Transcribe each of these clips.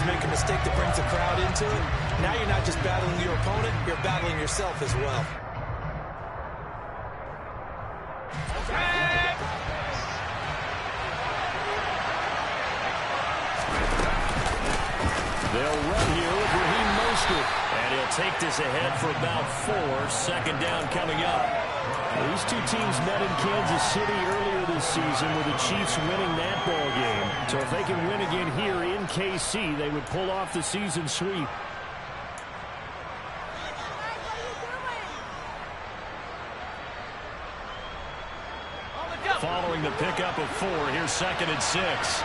make a mistake that brings the crowd into it, now you're not just battling your opponent, you're battling yourself as well. They'll run here with Raheem Mostert. And he'll take this ahead for about 4. Second down coming up. These two teams met in Kansas City earlier this season with the Chiefs winning that ball game. So if they can win again here in KC, they would pull off the season sweep. Following the pickup of 4, here's 2nd and 6.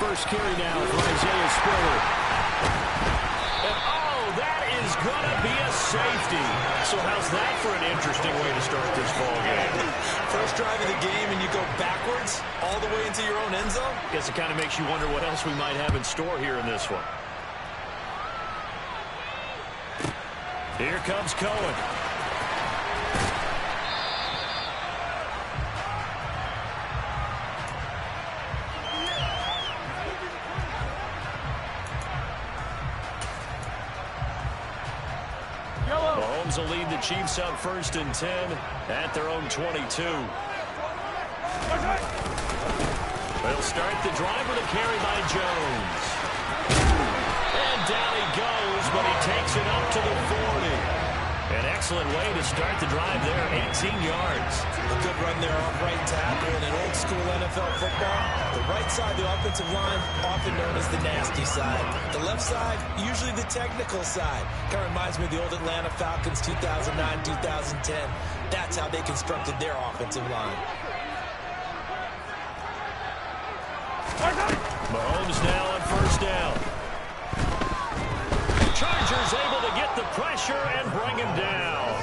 First carry now for Isaiah Spiller. And oh, that is going to be a safety. So how's that for an interesting way to start this ball game? First drive of the game and you go backwards all the way into your own end zone? Guess it kind of makes you wonder what else we might have in store here in this one. Here comes Cohen. Mahomes will lead the Chiefs up 1st and 10 at their own 22. They'll start the drive with a carry by Jones. And down he goes, but he takes it up to the 40. An excellent way to start the drive there, 18 yards. A good run there off right tackle in an old-school NFL football. The right side of the offensive line, often known as the nasty side. The left side, usually the technical side. Kind of reminds me of the old Atlanta Falcons 2009, 2010. That's how they constructed their offensive line. Mahomes now on 1st down. Chargers able to get the pressure and bring him down.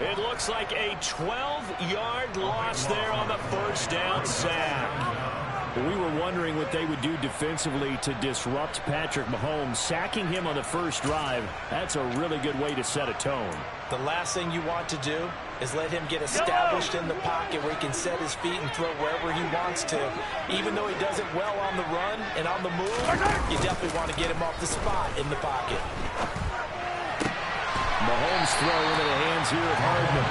It looks like a 12-yard loss there on the 1st down sack. We were wondering what they would do defensively to disrupt Patrick Mahomes. Sacking him on the first drive, that's a really good way to set a tone. The last thing you want to do is let him get established in the pocket where he can set his feet and throw wherever he wants to. Even though he does it well on the run and on the move, you definitely want to get him off the spot in the pocket. Mahomes throw into the hands here of Hardman.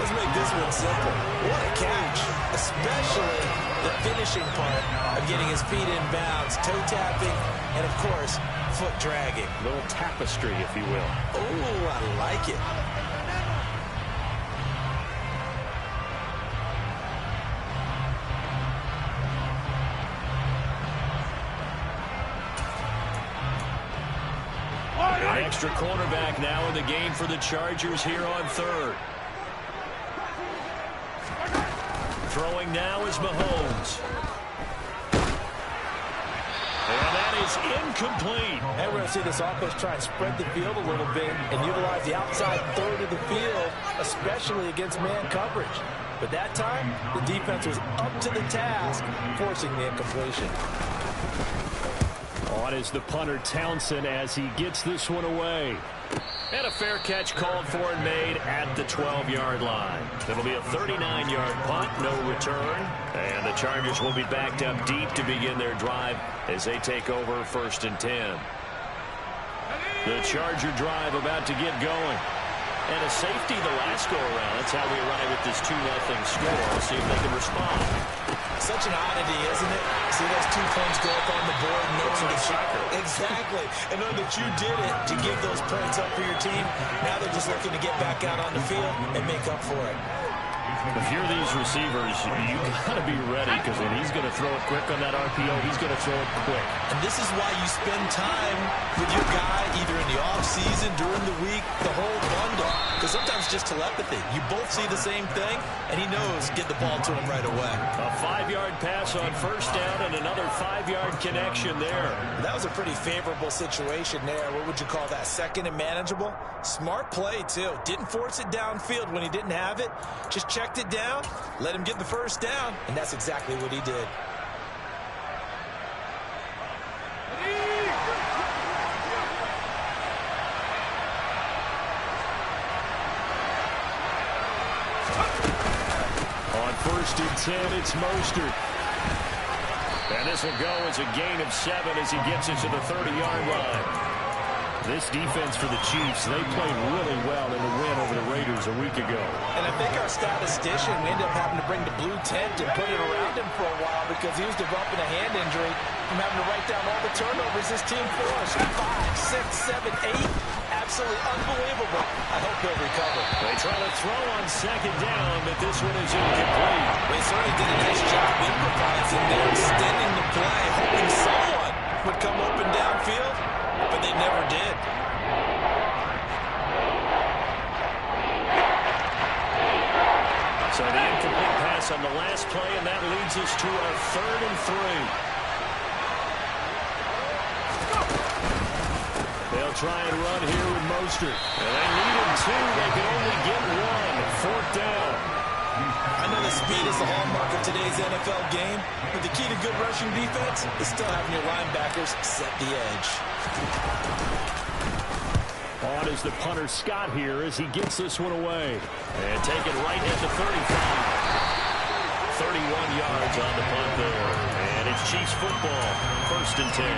Let's make this one simple. What a catch, especially the finishing part of getting his feet in bounds, toe tapping, and of course, foot dragging. A little tapestry, if you will. Oh, I like it. An extra cornerback now in the game for the Chargers here on 3rd. Throwing now is Mahomes. And that is incomplete. And we're going to see this offense try and spread the field a little bit and utilize the outside third of the field, especially against man coverage. But that time, the defense was up to the task, forcing the incompletion. On is the punter Townsend as he gets this one away. And a fair catch called for and made at the 12-yard line. It'll be a 39-yard punt, no return. And the Chargers will be backed up deep to begin their drive as they take over 1st and 10. The Charger drive about to get going. And a safety the last go-around. That's how we arrive at this 2-0 score. We'll see if they can respond. Such an oddity, isn't it? See those 2 points go up on the board. Knowing that soccer. Exactly. And knowing that you did it to give those points up for your team, now they're just looking to get back out on the field and make up for it. If you're these receivers, you got to be ready because when he's going to throw it quick on that RPO, he's going to throw it quick. And this is why you spend time with your guy either in the offseason, during the week, the whole bundle. Because sometimes just telepathy. You both see the same thing, and he knows get the ball to him right away. A 5-yard pass on 1st down and another 5-yard connection there. That was a pretty favorable situation there. What would you call that? 2nd and manageable? Smart play, too. Didn't force it downfield when he didn't have it. Just checked it down, let him get the 1st down, and that's exactly what he did. first and 10. It's Mostert. And this will go as a gain of 7 as he gets it to the 30-yard line. This defense for the Chiefs, they played really well in the win over the Raiders a week ago. And I think our statistician, we ended up having to bring the blue tent and put it around him for a while because he was developing a hand injury from having to write down all the turnovers this team forced. 5, 6, 7, 8. Absolutely unbelievable. I hope he'll recover. They try to throw on second down, but this one is incomplete. They certainly did a nice job improvising there, extending the play, hoping someone would come open downfield, but they never did. So the incomplete pass on the last play, and that leads us to our 3rd and 3. They'll try and run here with Mostert. And they need him 2. They can only get 1. 4th down. I know the speed is the hallmark of today's NFL game, but the key to good rushing defense is still having your linebackers set the edge. On is the punter Scott here as he gets this one away. And take it right at the 35. 31 yards on the punt there. And it's Chiefs football. 1st and 10.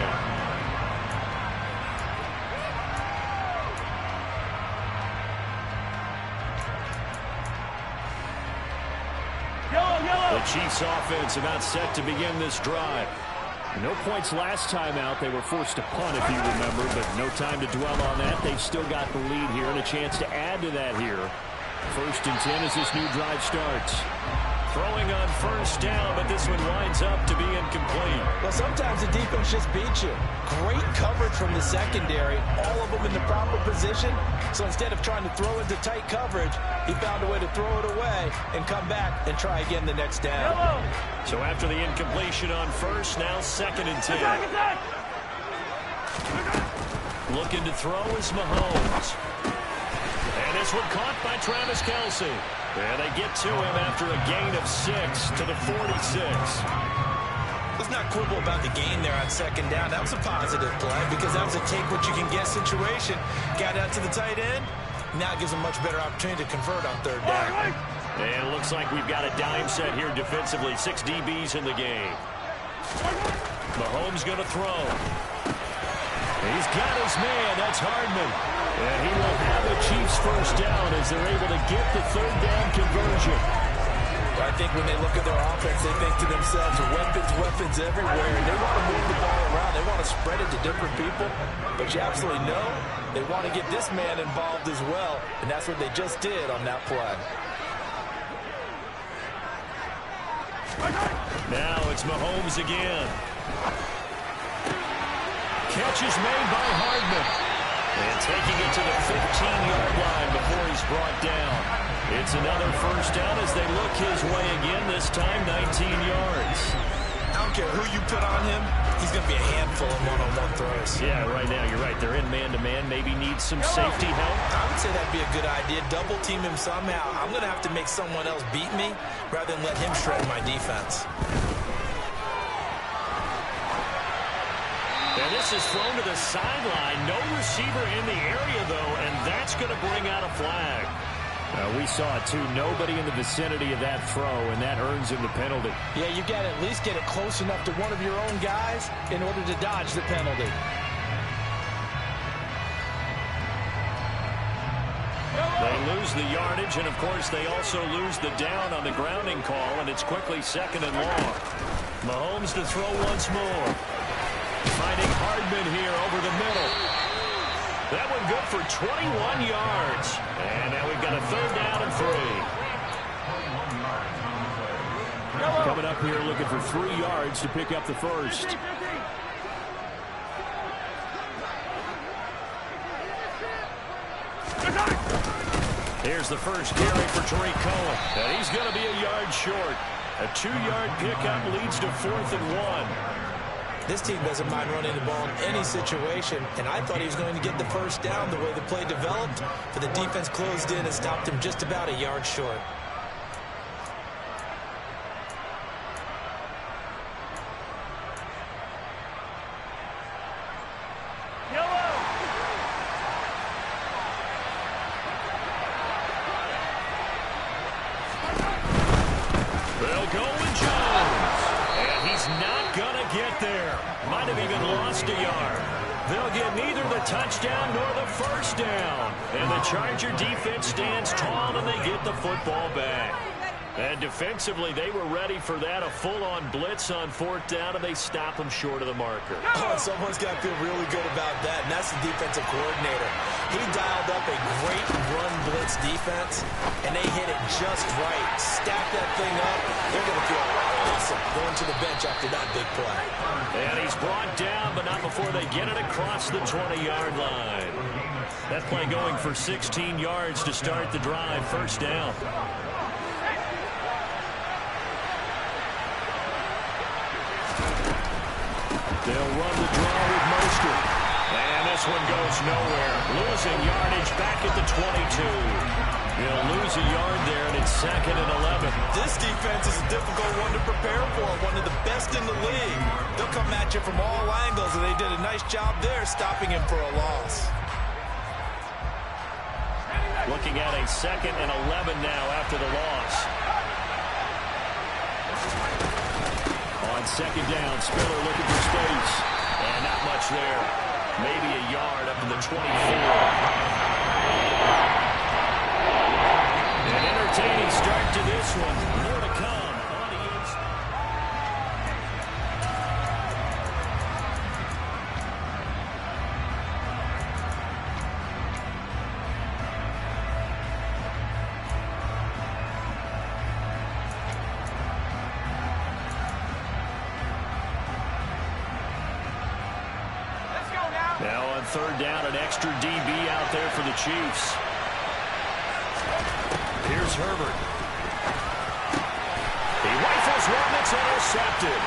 The Chiefs offense about set to begin this drive. No points last time out. They were forced to punt, if you remember, but no time to dwell on that. They've still got the lead here and a chance to add to that here. 1st and 10 as this new drive starts. Throwing on 1st down, but this one winds up to be incomplete. Well, sometimes the defense just beats you. Great coverage from the secondary, all of them in the proper position. So instead of trying to throw into tight coverage, he found a way to throw it away and come back and try again the next down. So after the incompletion on 1st, now 2nd and 10. Looking to throw is Mahomes. And this one caught by Travis Kelce. And they get to him after a gain of 6 to the 46. Let's not quibble about the gain there on 2nd down. That was a positive play because that was a take-what-you-can-get situation. Got out to the tight end. Now it gives them a much better opportunity to convert on 3rd down. And it looks like we've got a dime set here defensively. 6 DBs in the game. Mahomes going to throw. He's got his man. That's Hardman. And he will have the Chiefs 1st down as they're able to get the 3rd down conversion. I think when they look at their offense, they think to themselves, weapons everywhere. And they want to move the ball around. They want to spread it to different people. But you absolutely know they want to get this man involved as well. And that's what they just did on that play. Now it's Mahomes again. Catch is made by Hardman. And taking it to the 15-yard line before he's brought down. It's another 1st down as they look his way again, this time 19 yards. I don't care who you put on him, he's going to be a handful of one-on-one throws. Yeah, right now you're right. They're in man-to-man, maybe need some safety help. I would say that'd be a good idea. Double team him somehow. I'm going to have to make someone else beat me rather than let him shred my defense. And this is thrown to the sideline. No receiver in the area, though, and that's going to bring out a flag. We saw it, too. Nobody in the vicinity of that throw, and that earns him the penalty. Yeah, you got to at least get it close enough to one of your own guys in order to dodge the penalty. They lose the yardage, and, of course, they also lose the down on the grounding call, and it's quickly 2nd and long. Mahomes to throw once more. Finding Hardman here over the middle. That one good for 21 yards. And now we've got a 3rd down and 3. Coming up here looking for 3 yards to pick up the 1st. Here's the first carry for Tariq Cohen. And he's going to be a yard short. A 2-yard pickup leads to 4th and 1. This team doesn't mind running the ball in any situation, and I thought he was going to get the 1st down the way the play developed, but the defense closed in and stopped him just about a yard short. go with Jones. And he's not going to get there. Might have even lost a yard. They'll get neither the touchdown nor the first down. And the Charger defense stands tall and they get the football back. And defensively, they were ready for that, a full-on blitz on fourth down, and they stop them short of the marker. Oh, someone's got to feel really good about that, and that's the defensive coordinator. He dialed up a great run blitz defense, and they hit it just right. Stack that thing up. They're going to feel awesome going to the bench after that big play. And he's brought down, but not before they get it across the 20-yard line. That play going for 16 yards to start the drive, first down. They'll run the draw with Mostert. And this one goes nowhere. Losing yardage back at the 22. He'll lose a yard there, and it's 2nd and 11. This defense is a difficult one to prepare for, one of the best in the league. They'll come at you from all angles, and they did a nice job there stopping him for a loss. Looking at a 2nd and 11 now after the loss. On second down, Spiller looking for space. And not much there. Maybe a yard up to the 24. An entertaining start to this one. More to come on the inside. Now on third down, an extra DB out there for the Chiefs. Here's Herbert. He rifles one that's intercepted.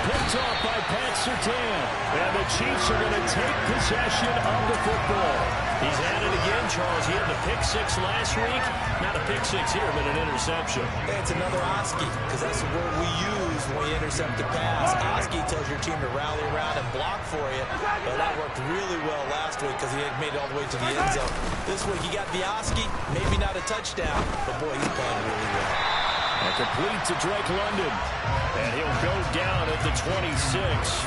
Picked off by Pat Surtain. And the Chiefs are going to take possession of the football. He's at it again, Charles. He had the pick six last week. Not a pick six here, but an interception. It's another Oski, because that's the word we use when we intercept a pass. Oski tells your team to rally around and block for you. But that worked really well last week because he had made it all the way to the end zone. This week he got the Oski, maybe not a touchdown, but boy, he's playing really well. And complete to Drake London. And he'll go down at the 26,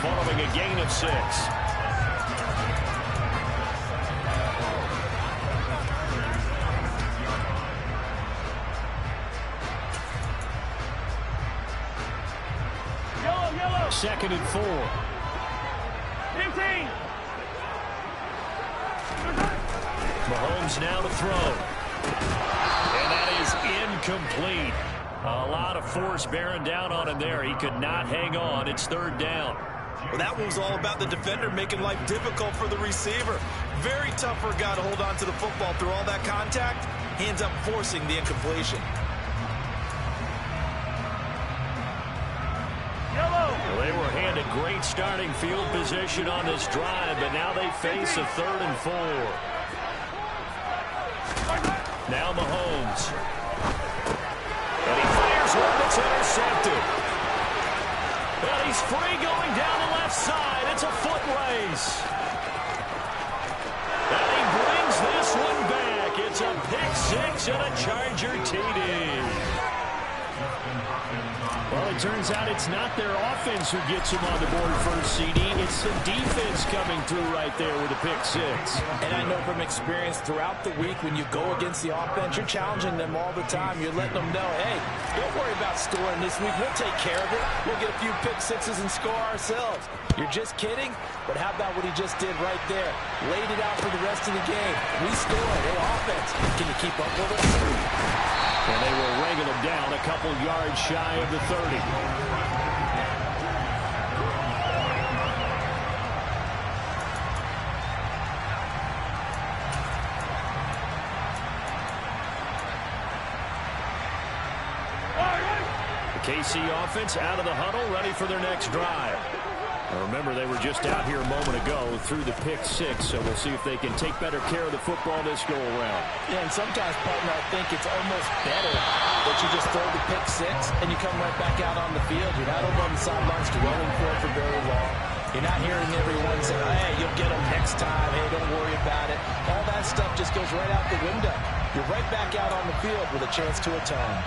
following a gain of 6. Yellow. 2nd and 4. 15. Mahomes now to throw. And that is incomplete. A lot of force bearing down on him there. He could not hang on. It's third down. Well, that one was all about the defender making life difficult for the receiver. Very tough for a guy to hold on to the football through all that contact. He ends up forcing the incompletion. Well, they were handed great starting field position on this drive, but now they face a 3rd and 4. Now Mahomes. And he fires one that's intercepted. And he's free going down the left side. It's a foot race. And he brings this one back. It's a pick six and a Charger TD. Well, it turns out it's not their offense who gets them on the board first, CD. It's the defense coming through right there with a pick six. And I know from experience throughout the week when you go against the offense, you're challenging them all the time. You're letting them know, hey, don't worry about scoring this week. We'll take care of it. We'll get a few pick sixes and score ourselves. You're just kidding? But how about what he just did right there? Laid it out for the rest of the game. We scored. Hey, offense, can you keep up with us? And they will wrangle him down a couple yards shy of the 30. The KC offense out of the huddle, ready for their next drive. Now remember, they were just out here a moment ago through the pick six, so we'll see if they can take better care of the football this go-around. Yeah, and sometimes, partner, I think it's almost better that you just throw the pick six and you come right back out on the field. You're not over on the sidelines dwelling for it for very long. You're not hearing everyone say, hey, you'll get them next time. Hey, don't worry about it. All that stuff just goes right out the window. You're right back out on the field with a chance to atone.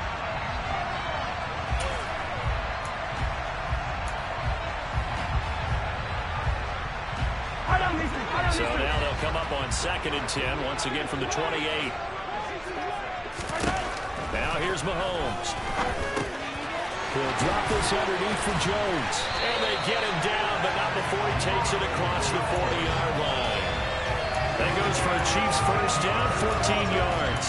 So now they'll come up on 2nd and 10, once again from the 28. Now here's Mahomes. He'll drop this underneath for Jones. And they get him down, but not before he takes it across the 40-yard line. That goes for a Chiefs first down, 14 yards.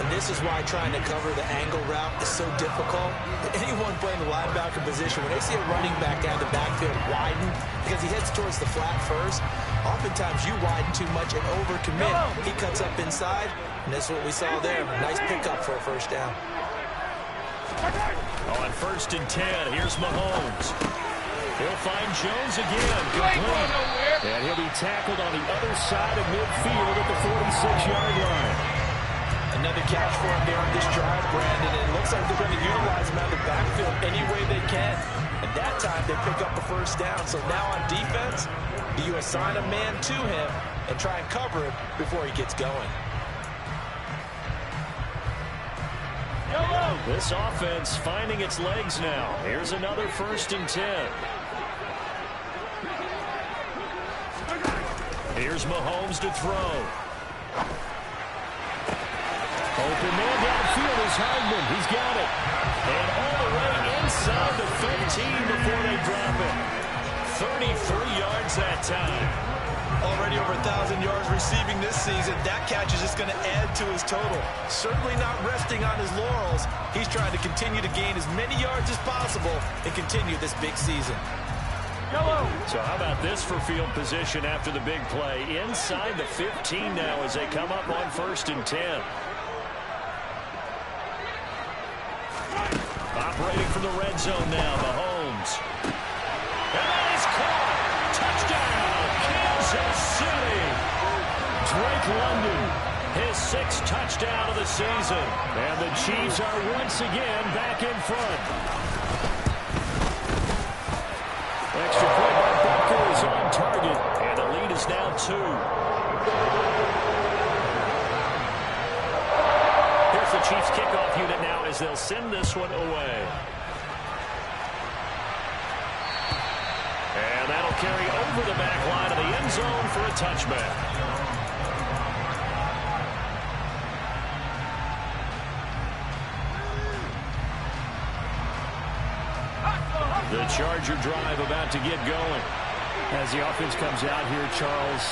And this is why trying to cover the angle route is so difficult. Anyone playing the linebacker position, when they see a running back out of the backfield widen, because he heads towards the flat first, oftentimes you widen too much and overcommit. He cuts up inside, and that's what we saw there. Nice pickup for a first down. On 1st and 10, here's Mahomes. He'll find Jones again. Complete. And he'll be tackled on the other side of midfield at the 46-yard line. Another catch for him there on this drive, Brandon. And it looks like they're going to utilize him out of the backfield any way they can. And that time they pick up a first down. So now on defense, do you assign a man to him and try and cover him before he gets going? This offense finding its legs now. Here's another 1st and 10. Here's Mahomes to throw. Open man downfield is Hardman. He's got it. And all the way inside the 15 before they drop it. 33 yards that time. Already over 1,000 yards receiving this season. That catch is just going to add to his total. Certainly not resting on his laurels. He's trying to continue to gain as many yards as possible and continue this big season. So how about this for field position after the big play? Inside the 15 now as they come up on 1st and 10. Operating from the red zone now, Mahomes. And that is caught. Touchdown, Kansas City. Drake London, his 6th touchdown of the season. And the Chiefs are once again back in front. Extra point by Butker is on target. And the lead is now 2. Here's the Chiefs kickoff unit now as they'll send this one away. And that'll carry over the back line of the end zone for a touchback. The Charger drive about to get going. As the offense comes out here, Charles,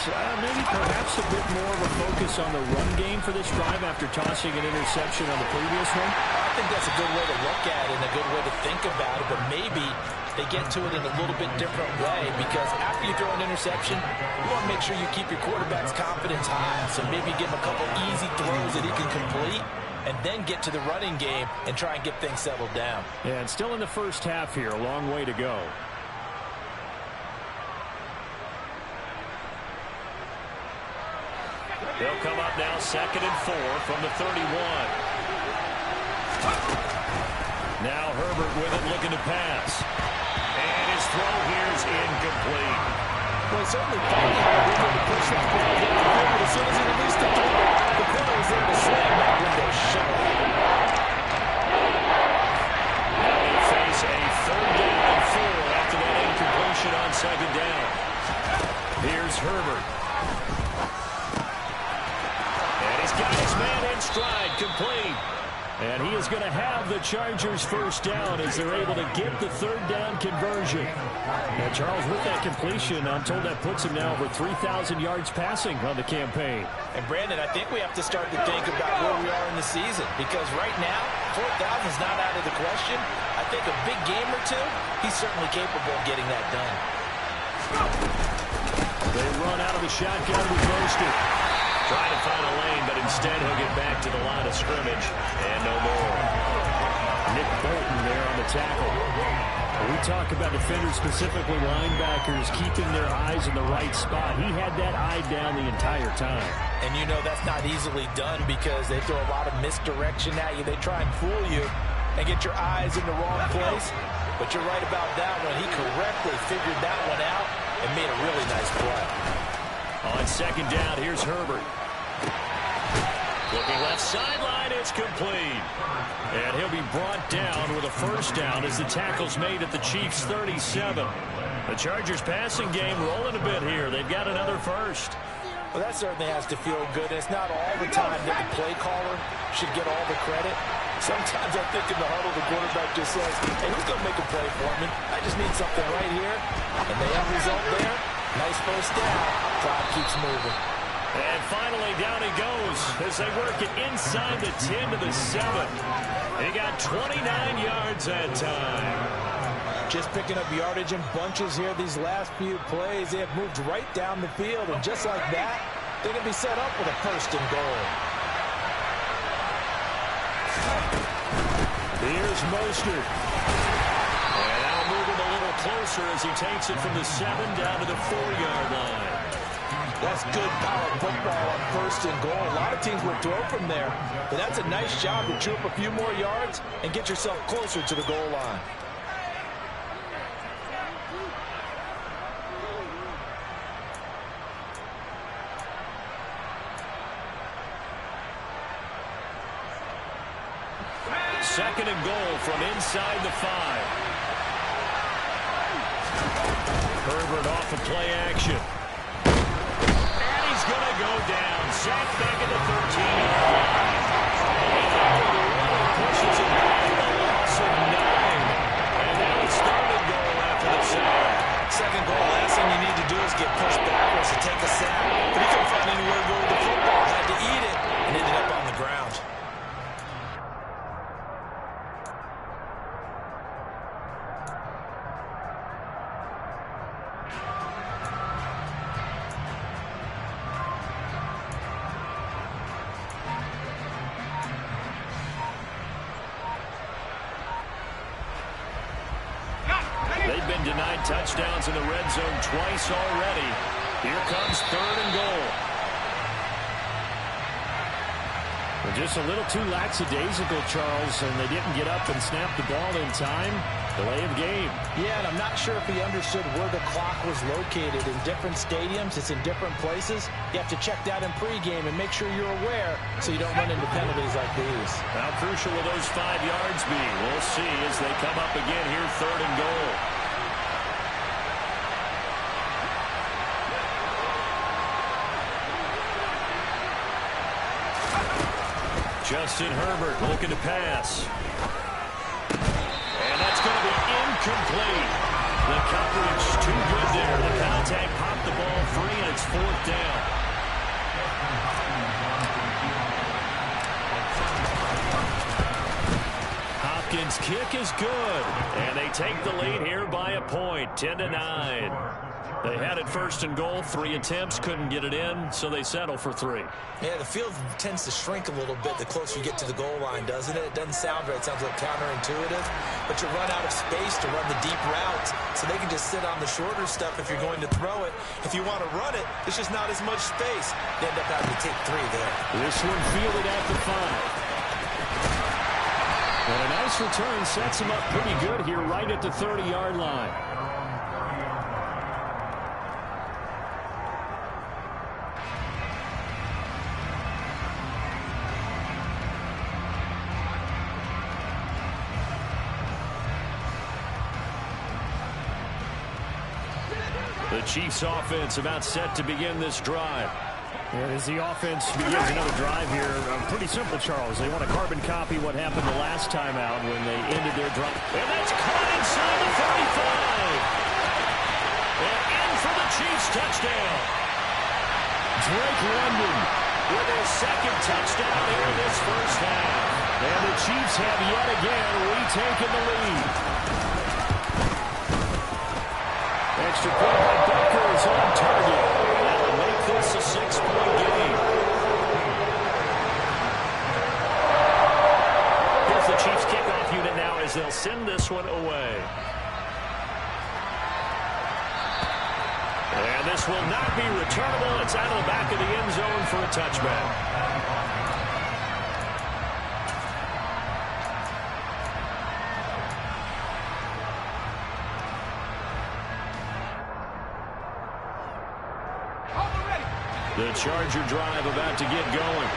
maybe perhaps a bit more of a focus on the run game for this drive after tossing an interception on the previous one. I think that's a good way to look at it and a good way to think about it, but maybe they get to it in a little bit different way, because after you throw an interception, you want to make sure you keep your quarterback's confidence high. So maybe give him a couple easy throws that he can complete, and then get to the running game and try and get things settled down. And still in the first half here, a long way to go. They'll come up now 2nd and 4 from the 31. Now Herbert with it, looking to pass. And his throw here is incomplete. Well, he certainly thought he had a window to push that ball downfield, but as soon as he released the throw, the corner was there to slam that window shut. Now they face a 3rd down and 4 after that incompletion on 2nd down. Here's Herbert. And he's got his man in stride, complete. And he is going to have the Chargers first down as they're able to get the 3rd down conversion. Now, Charles, with that completion, I'm told that puts him now over 3,000 yards passing on the campaign. And, Brandon, I think we have to start to think about where we are in the season, because right now, 4,000 is not out of the question. I think a big game or two, he's certainly capable of getting that done. They run out of the shotgun with Mostert. Trying to find a lane, but instead he'll get back to the line of scrimmage. And no more. Nick Bolton there on the tackle. We talk about defenders, specifically linebackers, keeping their eyes in the right spot. He had that eye down the entire time. And you know that's not easily done, because they throw a lot of misdirection at you. They try and fool you and get your eyes in the wrong place. But you're right about that one. He correctly figured that one out and made a really nice play. On 2nd down, here's Herbert. Looking left sideline, it's It's complete. And he'll be brought down with a first down as the tackle's made at the Chiefs' 37. The Chargers passing game rolling a bit here. They've got another first. Well, that certainly has to feel good. It's not all the time that the play caller should get all the credit. Sometimes I think in the huddle, the quarterback just says, hey, who's going to make a play for me? I just need something right here. And they have a result there. Nice first down. Clock keeps moving. And finally, down he goes as they work it inside the 10 to the 7. He got 29 yards that time. Just picking up yardage in bunches here these last few plays. They have moved right down the field, and just like that, they're going to be set up with a first and goal. Here's Mostert. And now moving a little closer as he takes it from the 7 down to the 4-yard line. That's good power football on first and goal. A lot of teams will throw from there, but that's a nice job to chew up a few more yards and get yourself closer to the goal line. Second and goal from inside the 5. Herbert off of play action. And he's going to go down. Sacked back at the 13-yard line. And pushes it back to the loss of 9. And now it's third and goal after the sack. Second goal, last thing you need to do is get pushed backwards to take a sack. But he couldn't find anywhere to go with the football. Had to eat it and ended up on the ground. They've been denied touchdowns in the red zone twice already. Here comes third and goal. Well, just a little too lackadaisical, Charles, and they didn't get up and snap the ball in time. Delay of game. Yeah, and I'm not sure if he understood where the clock was located. In different stadiums, it's in different places. You have to check that in pregame and make sure you're aware so you don't run into penalties like these. How crucial will those 5 yards be? We'll see as they come up again here, third and goal. Justin Herbert looking to pass. And that's going to be incomplete. The coverage too good there. The contact popped the ball free, and it's fourth down. Hopkins' kick is good. And they take the lead here by a point, 10-9. They had it first and goal, 3 attempts, couldn't get it in, so they settle for 3. Yeah, the field tends to shrink a little bit the closer you get to the goal line, doesn't it? It doesn't sound right. It sounds like counterintuitive. But you run out of space to run the deep routes, so they can just sit on the shorter stuff if you're going to throw it. If you want to run it, there's just not as much space. They end up having to take 3 there. This one fielded at the 5. And a nice return sets him up pretty good here right at the 30-yard line. The Chiefs offense about set to begin this drive. And as the offense begins another drive here, pretty simple, Charles. They want to carbon copy what happened the last time out when they ended their drive. And that's caught inside the 35. And in for the Chiefs touchdown. Drake London with his second touchdown here in this first half. And the Chiefs have yet again retaken the lead. Extra point by Butker is on target. That will make this a 6-point game. Here's the Chiefs kickoff unit now as they'll send this one away. And this will not be returnable. It's out of the back of the end zone for a touchback. The Charger drive about to get going.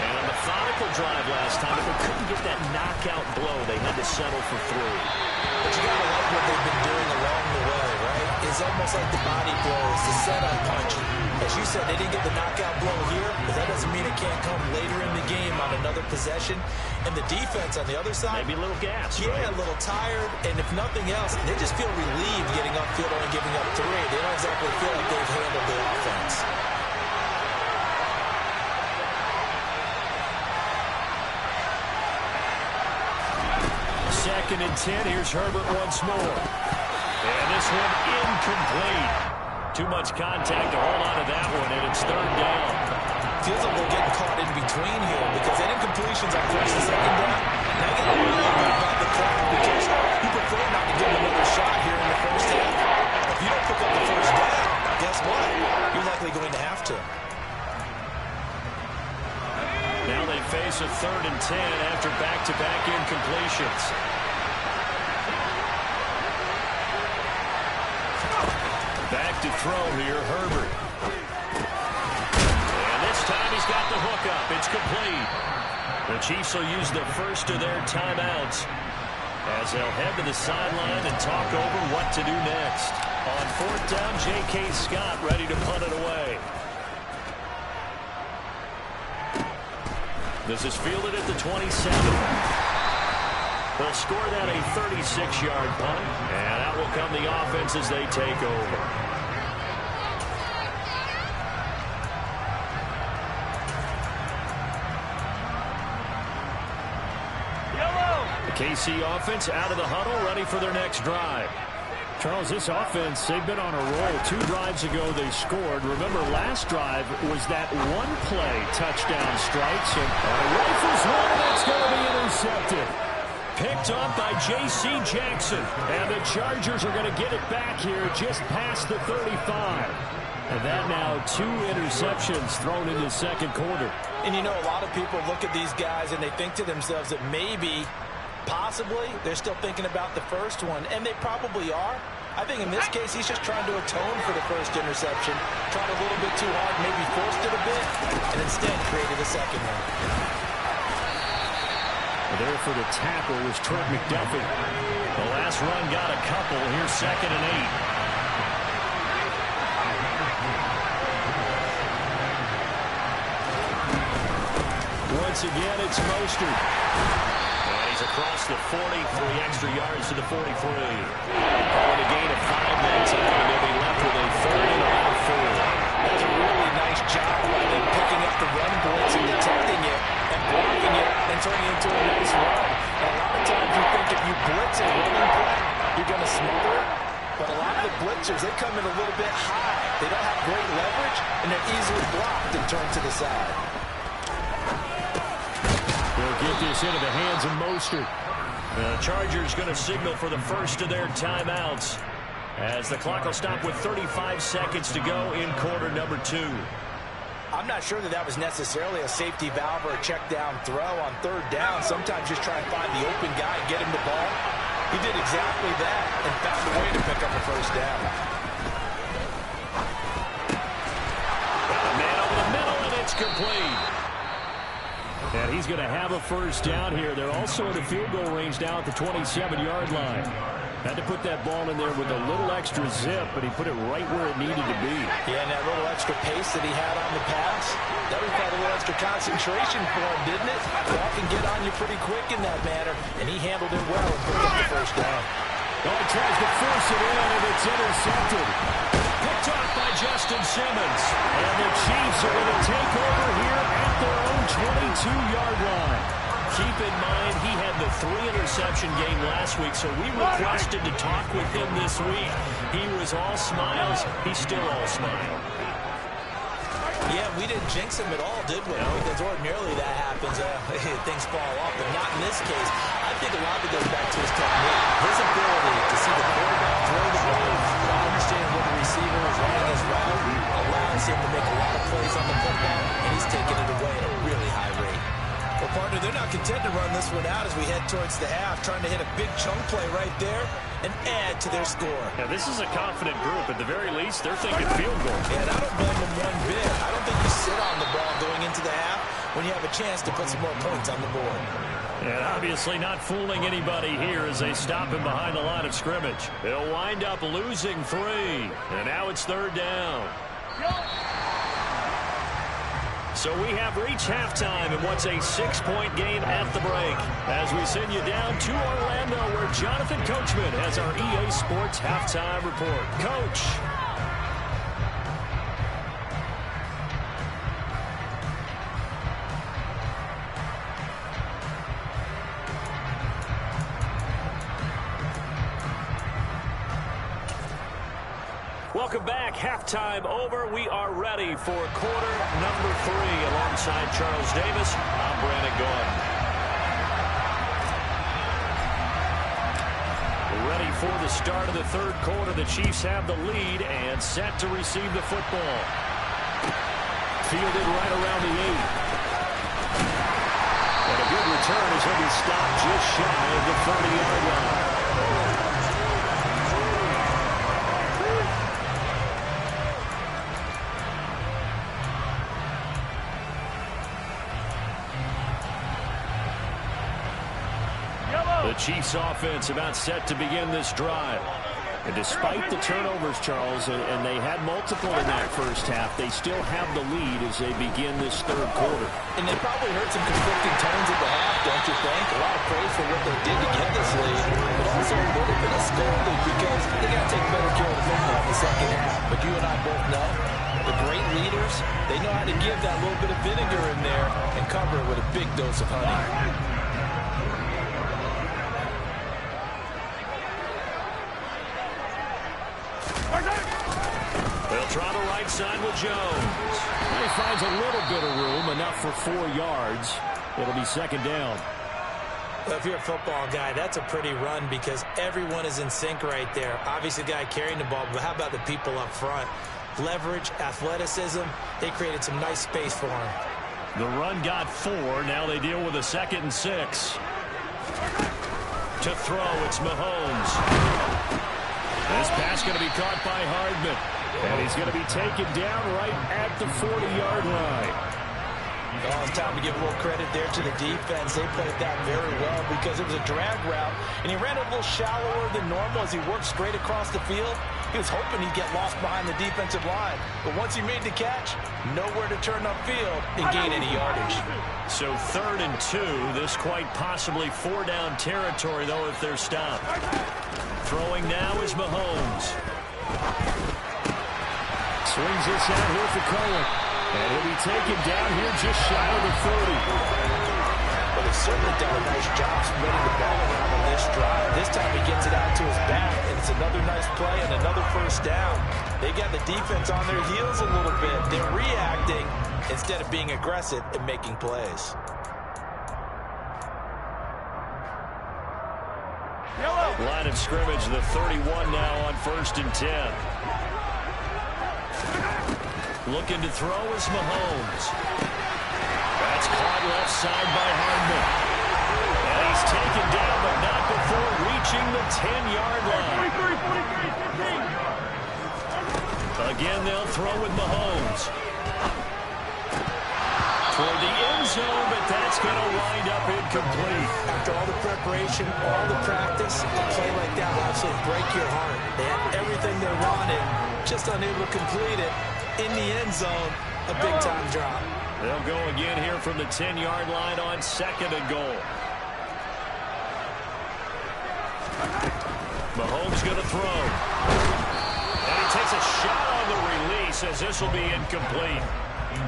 And on the methodical drive last time, but they couldn't get that knockout blow. They had to settle for 3. But you got to like what they've been doing along the way, right? It's almost like the body blows, the setup punch. As you said, they didn't get the knockout blow here, but that doesn't mean it can't come later in the game on another possession. And the defense on the other side, maybe a little gas. Yeah, right? a little tired. And if nothing else, they just feel relieved getting upfield and giving up 3. They don't exactly feel like they've handled the offense. Second and 10. Here's Herbert once more. And this one incomplete. Too much contact to hold on to that one, and it's 3rd down. Feels like we're getting caught in between here because that incompletion's on 1st and 2nd down. Now you got to really worry about the clock because you prefer not to give them another shot here in the 1st half. If you don't pick up the 1st down, guess what? You're likely going to have to. Now they face a 3rd and 10 after back-to-back incompletions. Back to throw here, Herbert. And this time he's got the hook up. It's complete. The Chiefs will use the first of their timeouts as they'll head to the sideline and talk over what to do next. On 4th down, J.K. Scott ready to punt it away. This is fielded at the 27. They'll score that a 36-yard punt, and out will come the offense as they take over. The KC offense out of the huddle, ready for their next drive. Charles, this offense, they've been on a roll. 2 drives ago they scored. Remember, last drive was that one-play touchdown strike. So rifles one, and it's going to be intercepted. Picked up by J.C. Jackson. And the Chargers are going to get it back here just past the 35. And that now 2 interceptions thrown in the 2nd quarter. And you know, a lot of people look at these guys and they think to themselves that maybe, possibly, they're still thinking about the first one. And they probably are. I think in this case, he's just trying to atone for the first interception. Tried a little bit too hard, maybe forced it a bit, and instead created a second one. There for the tackle was Trent McDuffie. The last run got a couple. Here's 2nd and 8. Once again, it's Mostert. And he's across the 40, 3 extra yards to the 43. Calling a gain of 5 that time, and they'll be left with a 3rd and about 4. That's a really nice job by them picking up the run blitz and detecting it and blocking it and turning it into a nice run. And a lot of times you think if you blitz a running play, you're going to smother it. But a lot of the blitzers, they come in a little bit high. They don't have great leverage, and they're easily blocked and turned to the side. They'll get this into the hands of Mostert. The Chargers going to signal for the first of their timeouts as the clock will stop with 35 seconds to go in quarter number 2. I'm not sure that was necessarily a safety valve or a check down throw on 3rd down. Sometimes just try and find the open guy and get him the ball. He did exactly that and found a way to pick up a 1st down. Got a man over the middle, and it's complete. And he's going to have a 1st down here. They're also in the field goal range now at the 27-yard line. Had to put that ball in there with a little extra zip, but he put it right where it needed to be. Yeah, and that little extra pace that he had on the pass, that required a little extra concentration for him, didn't it? Ball can get on you pretty quick in that manner, and he handled it well and picked up the 1st down. Oh, he tries to force it in, and it's intercepted. Picked off by Justin Simmons. And the Chiefs are going to take over here at their own 22-yard line. Keep in mind, he had the 3-interception game last week, so we requested to talk with him this week. He was all smiles. He's still all smile. Yeah, we didn't jinx him at all, did we? No. Because ordinarily that happens. Things fall off, but not in this case. I think a lot of it goes back to his technique. His ability to see the quarterback throw the ball, understanding what the receiver is running his route, allows him to make a lot of plays on the football, and he's taking it away at a really high rate. Well, partner, they're not content to run this one out as we head towards the half, trying to hit a big chunk play right there and add to their score. Yeah, this is a confident group. At the very least, they're thinking field goal. And I don't blame them one bit. I don't think you sit on the ball going into the half. when you have a chance to put some more points on the board. And obviously not fooling anybody here as they stop him behind the line of scrimmage. They'll wind up losing 3. And now it's 3rd down. So we have reached halftime in what's a 6-point game at the break. As we send you down to Orlando, where Jonathan Coachman has our EA Sports Halftime Report. Coach. Welcome back. Halftime over. We are ready for quarter number 3. Alongside Charles Davis, I'm Brandon Gaudin. Ready for the start of the 3rd quarter. The Chiefs have the lead and set to receive the football. Fielded right around the 8. And a good return as he'll be stopped just shy of the 30-yard line. The Chiefs offense about set to begin this drive. And despite the turnovers, Charles, and they had multiple in that first half, they still have the lead as they begin this 3rd quarter. And they probably heard some conflicting tones at the half, don't you think? A lot of praise for what they did to get this lead, but also a little bit of scolding because they got to take better care of the football in the second half. But you and I both know the great leaders, they know how to give that little bit of vinegar in there and cover it with a big dose of honey. They'll try the right side with Jones. He finds a little bit of room, enough for 4 yards. It'll be 2nd down. Well, if you're a football guy, that's a pretty run because everyone is in sync right there. Obviously, the guy carrying the ball, but how about the people up front? Leverage, athleticism, they created some nice space for him. The run got 4. Now they deal with a 2nd and 6. To throw, it's Mahomes. This pass going to be caught by Hardman. And he's going to be taken down right at the 40-yard line. Oh, it's time to give a little credit there to the defense. They played that very well because it was a drag route, and he ran a little shallower than normal as he worked straight across the field. He was hoping he'd get lost behind the defensive line. But once he made the catch, nowhere to turn upfield and gain any yardage. So 3rd and 2. This quite possibly 4-down territory, though, if they're stopped. Throwing now is Mahomes. Swings this out here for Cohen. And he'll be taken down here just shy of the 30. Well, they've certainly done a nice job spreading the ball around on this drive. This time he gets it out to his back, and it's another nice play and another 1st down. They got the defense on their heels a little bit. They're reacting instead of being aggressive and making plays. Line of scrimmage, the 31 now on 1st and 10. Looking to throw is Mahomes. That's caught left side by Hardman. And he's taken down, but not before reaching the 10-yard line. Again, they'll throw with Mahomes. Toward the end zone, but that's going to wind up incomplete. After all the preparation, all the practice, a play like that will absolutely break your heart. They had everything they wanted, just unable to complete it. In the end zone, a big-time drop. They'll go again here from the 10-yard line on 2nd and goal. Mahomes going to throw. And he takes a shot on the release as this will be incomplete.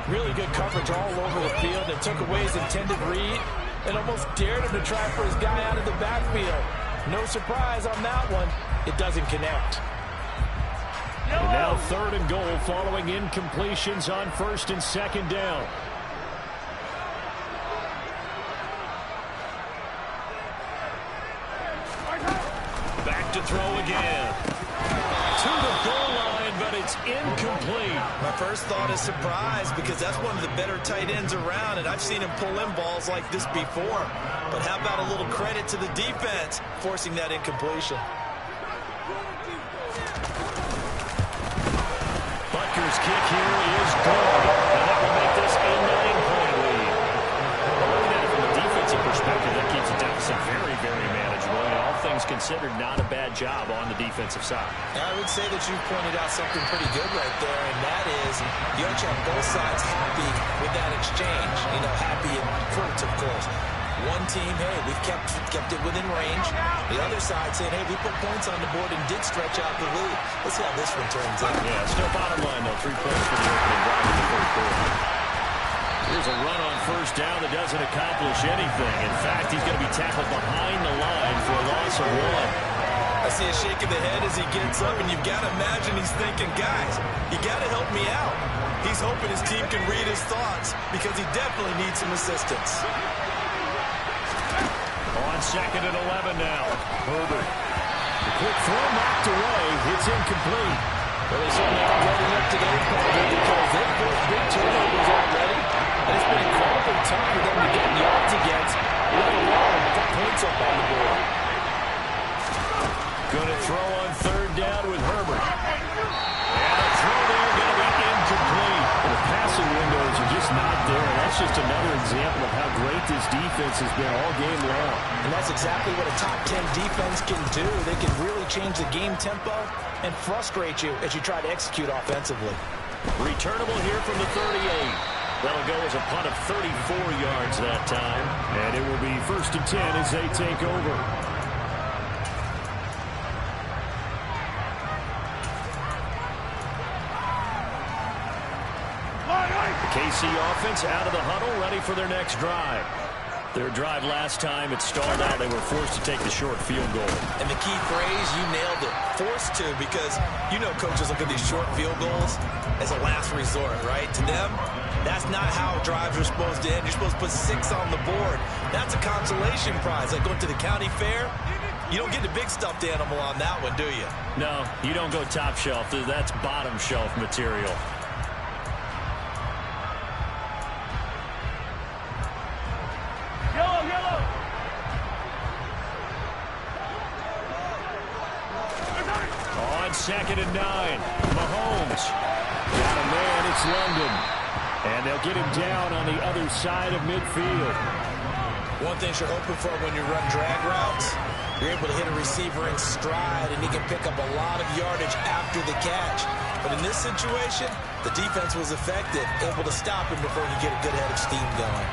Really good coverage all over the field. It took away his intended read and almost dared him to try for his guy out of the backfield. No surprise on that one. It doesn't connect. And now 3rd and goal following incompletions on 1st and 2nd down. Back to throw again. To the goal line, but it's incomplete. My first thought is surprise because that's one of the better tight ends around, and I've seen him pull in balls like this before. But how about a little credit to the defense forcing that incompletion? Butker's kick here is good. And that will make this a 9-point lead. considered not a bad job on the defensive side. I would say that you pointed out something pretty good right there, and that is you actually have both sides happy with that exchange. You know, happy in quotes, of course. One team, hey, we've kept it within range. The other side saying, hey, we put points on the board and did stretch out the lead. Let's see how this one turns out. Yeah, still bottom line, though. 3 points for the opening drive in the third quarter. Here's a run on first down that doesn't accomplish anything. In fact, he's going to be tackled behind the line for a loss of 1. I see a shake of the head as he gets up, and you've got to imagine he's thinking, guys, you got to help me out. He's hoping his team can read his thoughts because he definitely needs some assistance. On second and 11 now. Herbert. The quick throw knocked away. It's incomplete. Well, they certainly are ready up to get it because they've forced big turnovers already. And it's been incredibly tough for them to get yards against, let alone put points up on the board. Going to throw on third down with Herbert. And the throw there going to be incomplete. The passing windows are just not there. That's just another example of how great this defense has been all game long. And that's exactly what a top 10 defense can do. They can really change the game tempo and frustrate you as you try to execute offensively. Returnable here from the 38. That'll go as a punt of 34 yards that time. And it will be 1st and 10 as they take over. The KC offense out of the huddle, ready for their next drive. Their drive last time, it stalled out. They were forced to take the short field goal. And the key phrase, you nailed it. Forced to, because you know coaches look at these short field goals as a last resort, right? To them, that's not how drives are supposed to end. You're supposed to put 6 on the board. That's a consolation prize. Like going to the county fair, you don't get the big stuffed animal on that one, do you? No, you don't go top shelf. That's bottom shelf material. Second and 9. Mahomes. Got a man. It's London. And they'll get him down on the other side of midfield. One thing you're hoping for when you run drag routes, you're able to hit a receiver in stride, and he can pick up a lot of yardage after the catch. But in this situation, the defense was effective, able to stop him before he could get a good head of steam going.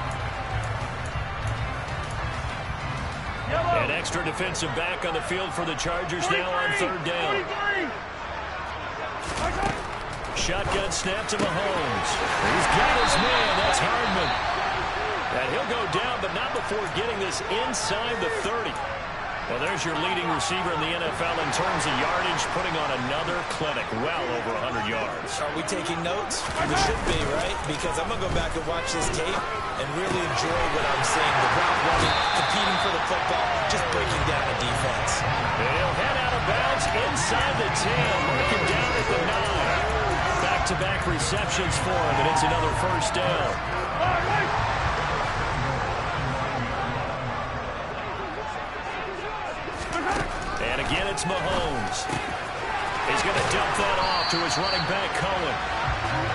An extra defensive back on the field for the Chargers now on third down. Shotgun snap to Mahomes. He's got his man. That's Hardman. And he'll go down, but not before getting this inside the 30. Well, there's your leading receiver in the NFL in terms of yardage, putting on another clinic, well over 100 yards. Are we taking notes? We should be, right? Because I'm going to go back and watch this tape and really enjoy what I'm seeing. The route running, competing for the football, just breaking down a defense. And he'll head out of bounds inside the 10, marking down at the 9. Back-to-back receptions for him, and it's another first down. And again, it's Mahomes. He's going to dump that off to his running back, Cohen.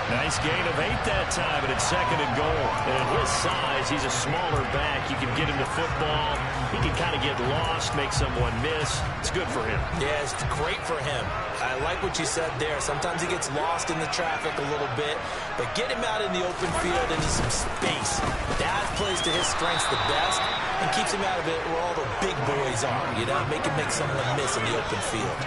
Nice gain of 8 that time, and it's second and goal. And at his size, he's a smaller back. You can get him the football. He can kind of get lost, make someone miss. It's good for him. Yeah, it's great for him. I like what you said there. Sometimes he gets lost in the traffic a little bit, but get him out in the open field into some space. That plays to his strengths the best and keeps him out of it where all the big boys are, you know, make someone miss in the open field.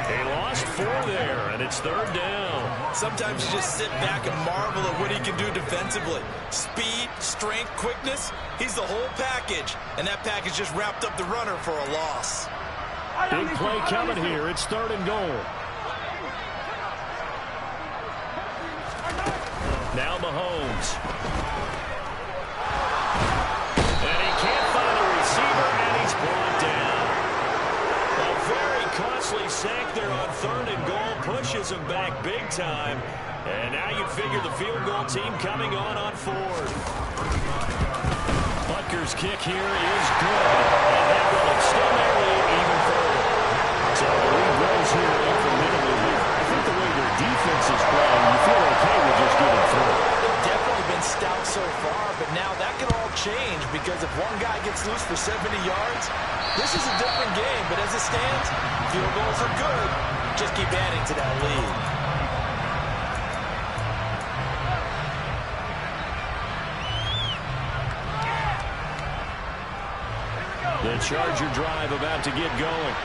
They lost 4 there, and it's third down. Sometimes you just sit back and marvel at what he can do defensively. Speed, strength, quickness, he's the whole package, and that package just wrapped up the runner for a loss. Big play coming here. It's third and goal. Now Mahomes. And he can't find a receiver, and he's brought down. A very costly sack there on third and goal. Pushes him back big time. And now you figure the field goal team coming on fourth. Butker's kick here is good. And that will extend their lead even further. So the lead grows here incrementally here. I think the way their defense is playing, you feel okay with just getting through. They've definitely been stout so far, but now that can all change because if one guy gets loose for 70 yards, this is a different game. But as it stands, field goals are good. Just keep adding to that lead. The Charger drive about to get going.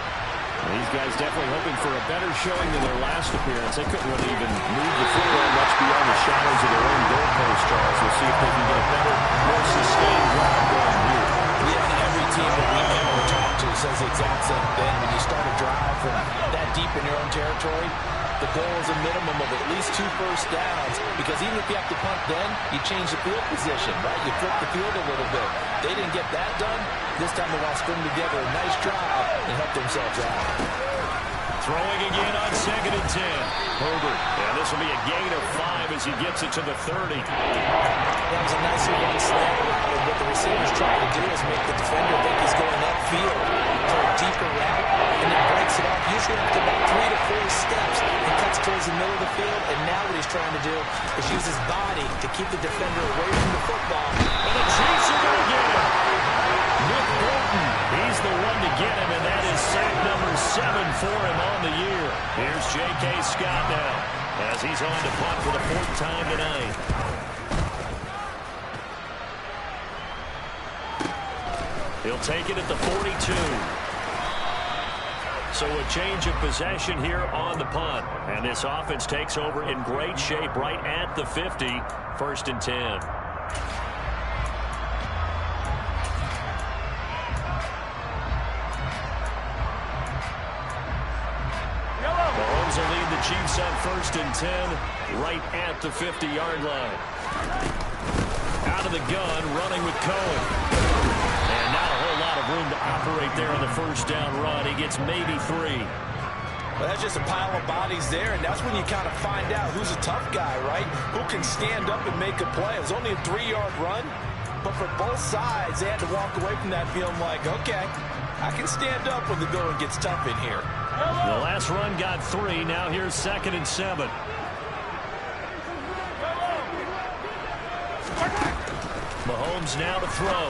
These guys definitely hoping for a better showing than their last appearance. They couldn't really even move the football much beyond the shadows of their own goalpost, Charles. We'll see if they can get a better, more sustained drive going here. Yeah, every team that we know or talk to says the exact same thing. When you start a drive from that deep in your own territory, the goal is a minimum of at least 2 first downs, because even if you have to punt then, you change the field position, right? You flip the field a little bit. They didn't get that done. This time they want to string together a nice drive and help themselves out. Throwing again on 2nd and 10. Herbert. And this will be a gain of 5 as he gets it to the 30. That was a nice one snap. What the receiver's trying to do is make the defender think he's going upfield for a deeper route, and then breaks it off, usually after about 3 to 4 steps, and cuts towards the middle of the field. And now what he's trying to do is use his body to keep the defender away from the football. And the Chiefs are going to get him. Nick Bolton, he's the one to get him, and that is sack number 7 for him on the year. Here's J.K. Scott now as he's on to punt for the 4th time tonight. He'll take it at the 42. So a change of possession here on the punt. And this offense takes over in great shape right at the 50. 1st and 10. Mahomes will lead the Chiefs on 1st and 10 right at the 50-yard line. Out of the gun, running with Cohen. And not a whole lot of room to operate there on the 1st down run. He gets maybe 3. Well, that's just a pile of bodies there, and that's when you kind of find out who's a tough guy, right? Who can stand up and make a play. It was only a 3-yard run, but for both sides, they had to walk away from that feeling like, okay, I can stand up when the going gets tough in here. The last run got 3. Now here's 2nd and 7. Mahomes now to throw.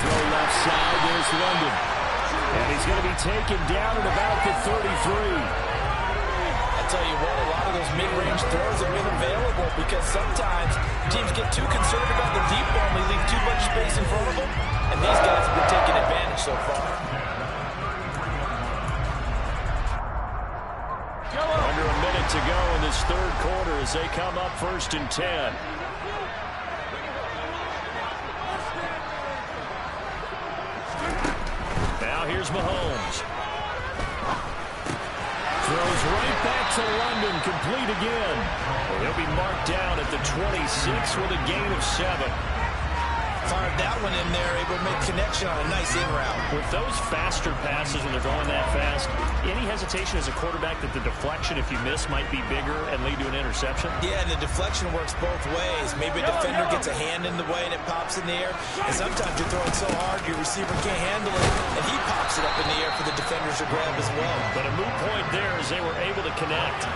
Throw left side. There's London. And he's going to be taken down at about the 33. I tell you what, a lot of those mid-range throws have been available because sometimes teams get too concerned about the deep ball and they leave too much space in front of them. And these guys have been taking advantage so far. Under a minute to go in this 3rd quarter as they come up 1st and 10. Now here's Mahomes. Throws right back to London, complete again. He'll be marked down at the 26 with a gain of 7. Fired that one in there, able to make connection on a nice in route. With those faster passes when they're going that fast, any hesitation as a quarterback that the deflection, if you miss, might be bigger and lead to an interception? Yeah, and the deflection works both ways. Maybe a defender gets a hand in the way and it pops in the air. And sometimes you're throwing so hard your receiver can't handle it, and he pops it up in the air for the defenders to grab as well. But a moot point there as they were able to connect.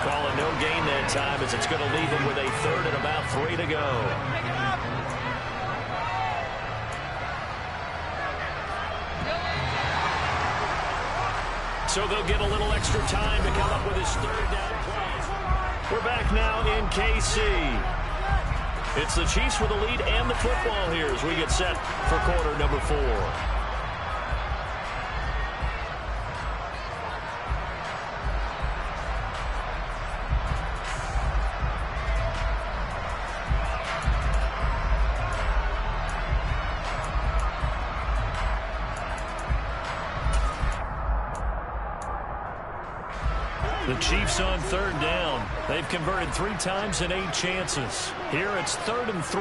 Call it no gain that time as it's going to leave them with a 3rd and about 3 to go. So they'll get a little extra time to come up with his 3rd down play. We're back now in KC. It's the Chiefs with the lead and the football here as we get set for quarter number 4. The Chiefs on 3rd down. They've converted 3 times in 8 chances. Here it's 3rd and 3.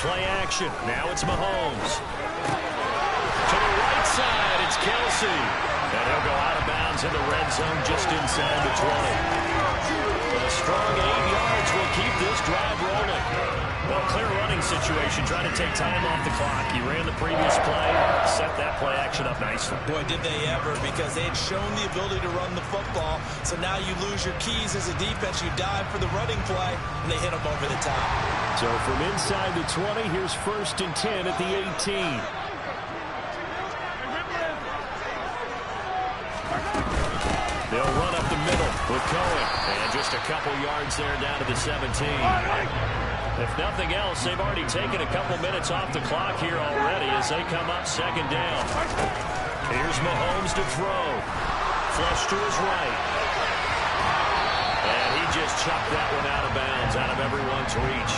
Play action. Now it's Mahomes. To the right side, it's Kelsey. And he'll go out of bounds in the red zone just inside the 20. But a strong 8 yards will keep this drive rolling. clear running situation, trying to take time off the clock. He ran the previous play, set that play action up nicely. Boy, did they ever, because they had shown the ability to run the football. So now you lose your keys as a defense. You dive for the running play, and they hit them over the top. So from inside the 20, here's 1st and 10 at the 18. They'll run up the middle with Cohen. And just a couple yards there down to the 17. If nothing else, they've already taken a couple minutes off the clock here already as they come up 2nd down. Here's Mahomes to throw. Flush to his right. And he just chucked that one out of bounds, out of everyone's reach.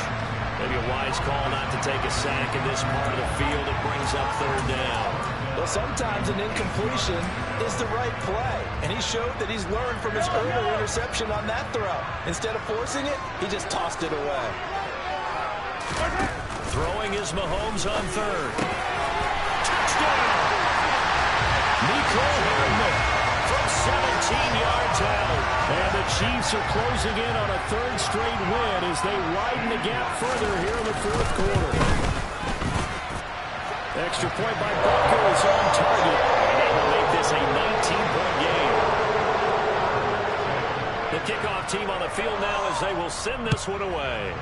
Maybe a wise call not to take a sack in this part of the field. It brings up 3rd down. Well, sometimes an incompletion is the right play. And he showed that he's learned from his earlier interception on that throw. Instead of forcing it, he just tossed it away. Throwing is Mahomes on 3rd. Touchdown! Mecole Hardman from 17 yards out. And the Chiefs are closing in on a 3rd straight win as they widen the gap further here in the 4th quarter. Extra point by Butker is on target. And that will make this a 19-point game. The kickoff team on the field now as they will send this one away.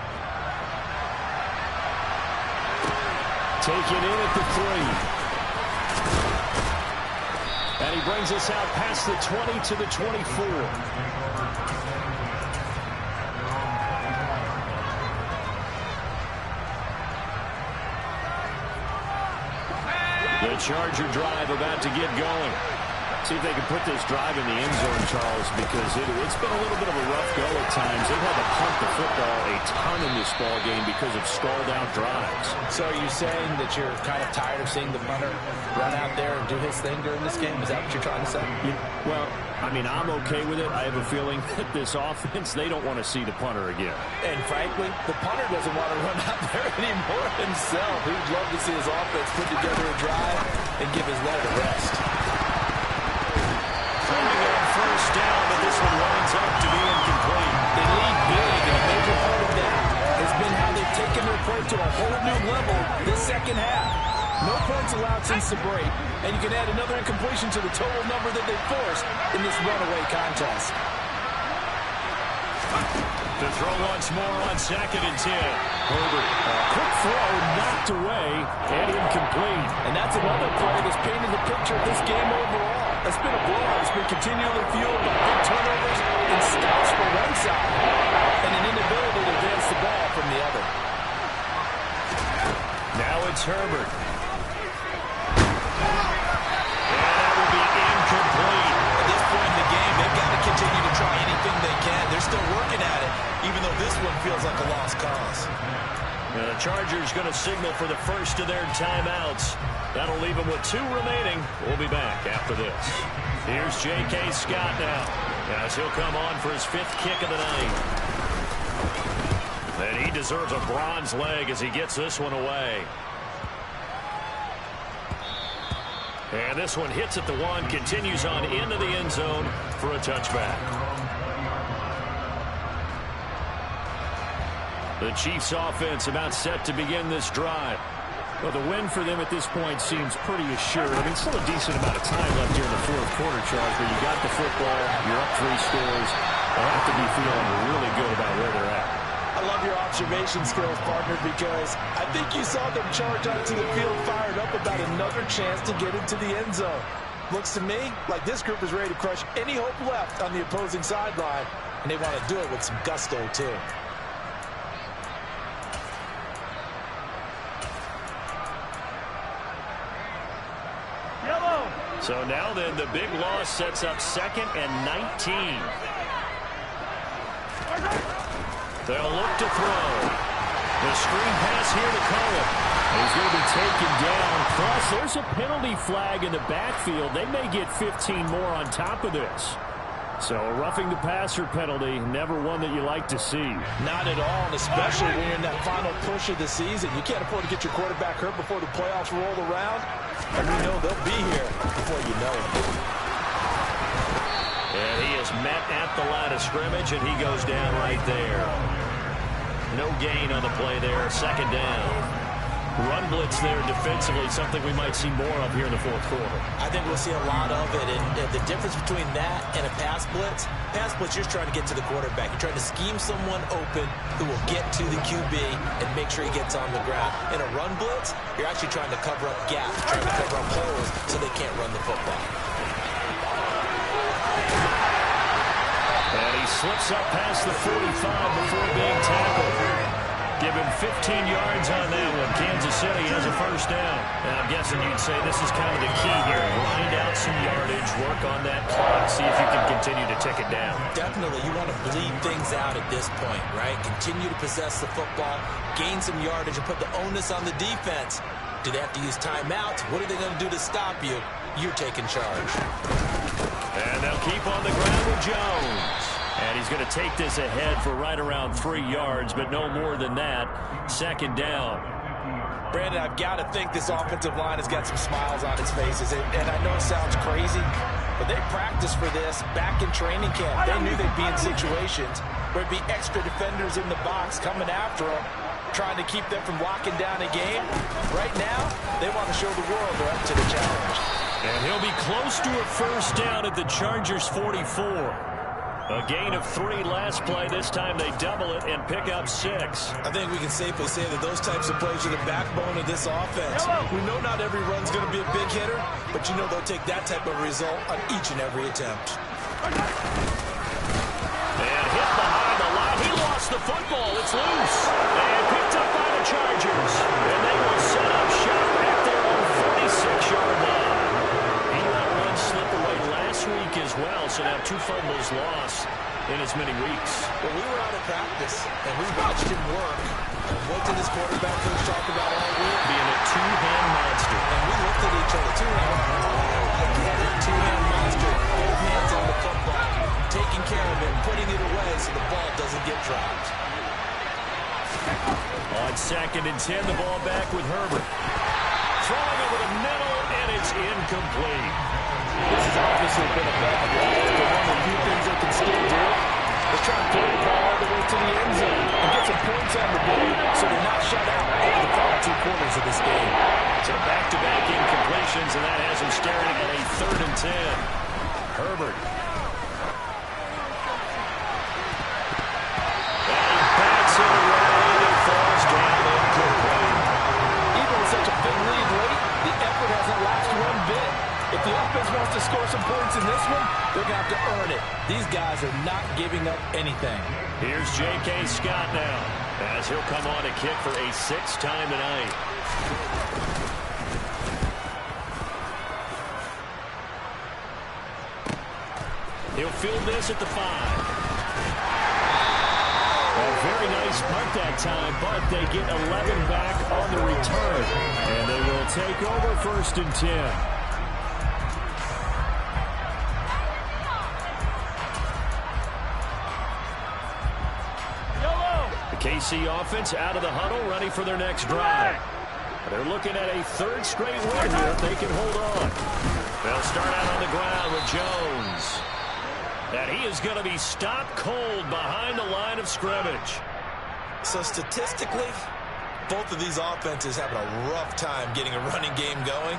Taken in at the 3. And he brings us out past the 20 to the 24. The Charger drive about to get going. See if they can put this drive in the end zone, Charles, because it's been a little bit of a rough go at times. They've had to punt the football a ton in this ball game because of stalled-out drives. So are you saying that you're kind of tired of seeing the punter run out there and do his thing during this game? Is that what you're trying to say? Yeah, well, I mean, I'm okay with it. I have a feeling that this offense, they don't want to see the punter again. And frankly, the punter doesn't want to run out there anymore himself. He'd love to see his offense put together a drive and give his leg a rest. Finding it on 1st down, but this one winds up to be incomplete. They lead big, and a major part of that has been how they've taken their play to a whole new level this 2nd half. No points allowed since the break, and you can add another incompletion to the total number that they forced in this runaway contest. To throw once more on 2nd and 10. Herbert, quick throw, knocked away, and incomplete. And that's another play that's painted the picture of this game overall. It's been a blowout. It's been continually fueled by big turnovers and stops for one side and an inability to advance the ball from the other. Now it's Herbert. And that will be incomplete. At this point in the game, they've got to continue to try anything they can. They're still working at it, even though this one feels like a lost cause. The Chargers going to signal for the first of their timeouts. That'll leave them with 2 remaining. We'll be back after this. Here's J.K. Scott now, as he'll come on for his 5th kick of the night. And he deserves a bronze leg as he gets this one away. And this one hits at the 1, continues on into the end zone for a touchback. The Chiefs offense about set to begin this drive. Well, the win for them at this point seems pretty assured. I mean, still a decent amount of time left here in the 4th quarter, Charles, but you got the football, you're up 3 scores. They have to be feeling really good about where they're at. I love your observation skills, partner, because I think you saw them charge onto the field fired up about another chance to get into the end zone. Looks to me like this group is ready to crush any hope left on the opposing sideline, and they want to do it with some gusto, too. So now then, the big loss sets up 2nd and 19. They'll look to throw. The screen pass here to Cohen. He's going to be taken down. Plus, there's a penalty flag in the backfield. They may get 15 more on top of this. So a roughing the passer penalty, never one that you like to see. Not at all, and especially when you're in that final push of the season. You can't afford to get your quarterback hurt before the playoffs roll around. And we know they'll be here before you know it. And he is met at the line of scrimmage, and he goes down right there. No gain on the play there. Second down. Run blitz there defensively, something we might see more of here in the fourth quarter. I think we'll see a lot of it, and the difference between that and a pass blitz, you're just trying to get to the quarterback. You're trying to scheme someone open who will get to the QB and make sure he gets on the ground. In a run blitz, you're actually trying to cover up gaps, trying to cover up holes so they can't run the football. And he slips up past the 45 before being tackled. Give him 15 yards on that one. Kansas City has a first down. And I'm guessing you'd say this is kind of the key here. Grind out some yardage, work on that clock, see if you can continue to tick it down. Definitely. You want to bleed things out at this point, right? Continue to possess the football, gain some yardage, and put the onus on the defense. Do they have to use timeouts? What are they going to do to stop you? You're taking charge. And they'll keep on the ground with Jones. And he's going to take this ahead for right around 3 yards, but no more than that. Second down. Brandon, I've got to think this offensive line has got some smiles on its faces. And I know it sounds crazy, but they practiced for this back in training camp. They knew they'd be in situations where it'd be extra defenders in the box coming after them, trying to keep them from locking down a game. Right now, they want to show the world they're up to the challenge. And he'll be close to a first down at the Chargers' 44. A gain of 3 last play. This time they double it and pick up 6. I think we can safely say that those types of plays are the backbone of this offense. We know not every run's going to be a big hitter, but you know they'll take that type of result on each and every attempt. And hit behind the line. He lost the football. It's loose. And picked up by the Chargers. And they will set up shop at their own 46-yard line. He let one slip away last week as well, so now 2 fumbles lost in as many weeks. Well, we were out of practice, and we watched him work. And what did his quarterback coach talk about all week? Being a two-hand monster. And we looked at each other, two-hand. Oh, I get it, two-hand monster. Both hands on the football, taking care of it, putting it away so the ball doesn't get dropped. On 2nd and 10, the ball back with Herbert. Throwing over the middle, and it's incomplete. This has obviously been a bad loss, but one of the few things they can still do is try to throw the ball all the way to the end zone and get some points on the board so they're not shut out over the final 2 quarters of this game. So back-to-back incompletions, and that has them staring at a 3rd and 10. Herbert. And he backs it away and falls down incomplete. Even with such a big lead late, the effort hasn't lasted one bit. If the offense wants to score some points in this one, they're going to have to earn it. These guys are not giving up anything. Here's J.K. Scott now, as he'll come on to kick for a 6th time tonight. He'll field this at the 5. A very nice punt that time, but they get 11 back on the return. And they will take over 1st and 10. KC offense out of the huddle, ready for their next drive. They're looking at a 3rd straight win here if they can hold on. They'll start out on the ground with Jones. And he is going to be stopped cold behind the line of scrimmage. So statistically, both of these offenses having a rough time getting a running game going.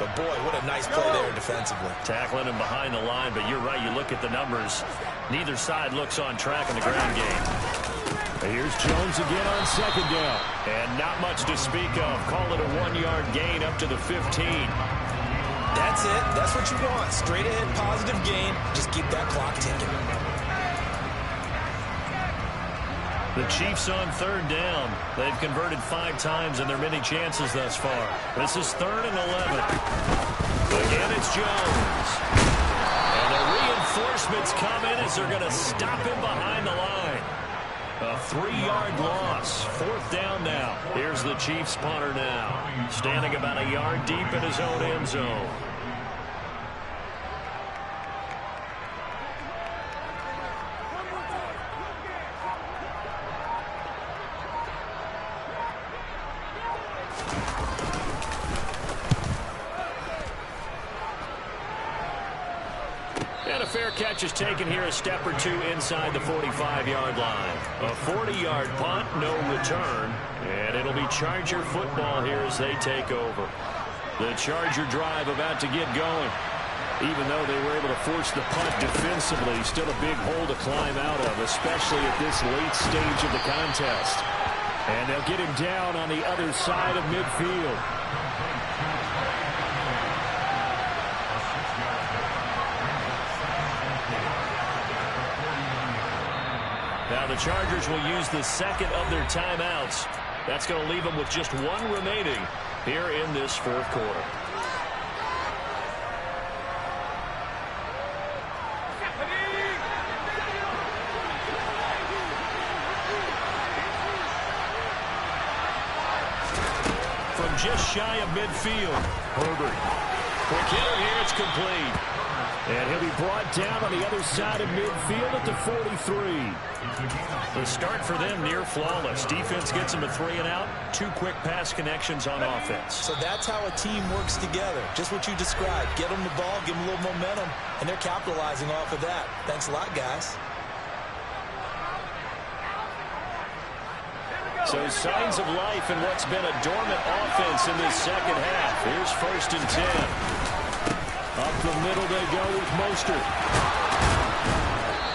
But, boy, what a nice play there defensively. Tackling him behind the line, but you're right. You look at the numbers. Neither side looks on track in the ground game. Here's Jones again on 2nd down. And not much to speak of. Call it a 1-yard gain up to the 15. That's it. That's what you want. Straight ahead positive gain. Just keep that clock ticking. The Chiefs on 3rd down. They've converted 5 times in their many chances thus far. This is 3rd and 11. Again, it's Jones. And the reinforcements come in as they're going to stop him behind the line. A 3-yard loss. 4th down now. Here's the Chiefs punter now. Standing about a yard deep in his own end zone. And a a fair catch is taken here a step or two inside the 45-yard line. A 40-yard punt, no return, and it'll be Charger football here as they take over. The Charger drive about to get going. Even though they were able to force the punt defensively, still a big hole to climb out of, especially at this late stage of the contest. And they'll get him down on the other side of midfield. Now the Chargers will use the second of their timeouts. That's going to leave them with just one remaining here in this fourth quarter. From just shy of midfield, Herbert. Quick hitter here, it's complete. And he'll be brought down on the other side of midfield at the 43. The start for them near flawless. Defense gets them to 3 and out. 2 quick pass connections on offense. So that's how a team works together. Just what you described. Get them the ball, give them a little momentum, and they're capitalizing off of that. Thanks a lot, guys. So signs of life in what's been a dormant offense in this second half. Here's 1st and 10. Up the middle they go with Mostert.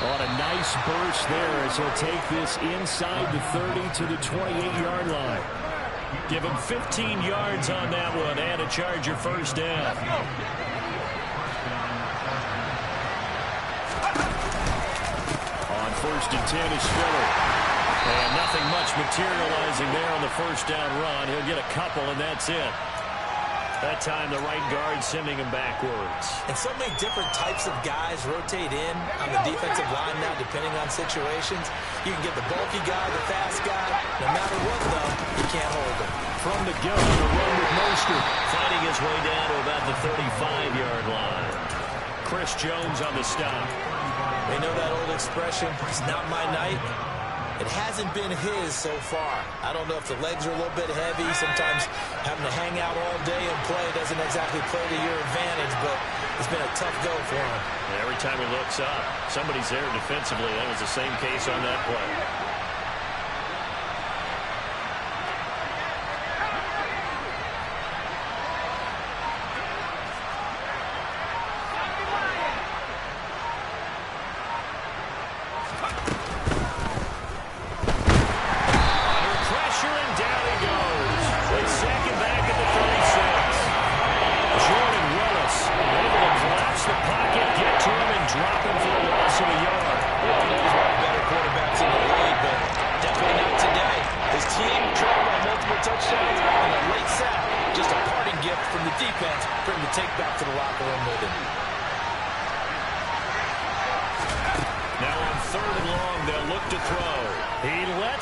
On a nice burst there as he'll take this inside the 30 to the 28-yard line. Give him 15 yards on that one and a Charger first down. On 1st and 10 is Spiller. And nothing much materializing there on the first down run. He'll get a couple, and that's it. That time, the right guard sending him backwards. And so many different types of guys rotate in on the defensive line now, depending on situations. You can get the bulky guy, the fast guy. No matter what, though, you can't hold him. From the gun, the run with Mostert. Fighting his way down to about the 35-yard line. Chris Jones on the stop. They know that old expression, it's not my night. It hasn't been his so far. I don't know if the legs are a little bit heavy. Sometimes having to hang out all day and play doesn't exactly play to your advantage, but it's been a tough go for him. Every time he looks up, somebody's there defensively. That was the same case on that play.